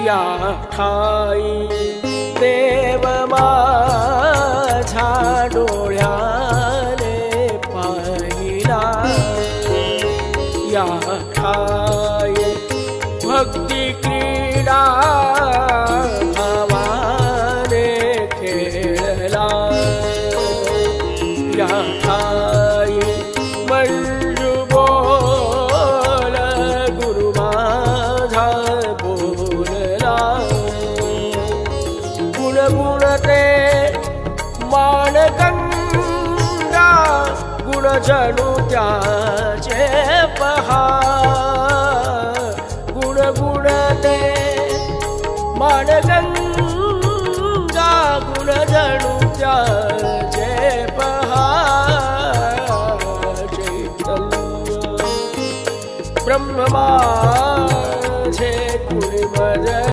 या ठाई देव माझा डोळ्याने पाहिला, या ठाई भक्ती क्रीडा भावाने खेळला, या ठाई मंजू बोल गुरु माझा बोलला, गुणगुणते मानगंगा गुण जणू त्याचे पहा, गुणगुणते मानगंगा गुण जणू त्याचे पहा, चैतन्य ब्रह्मा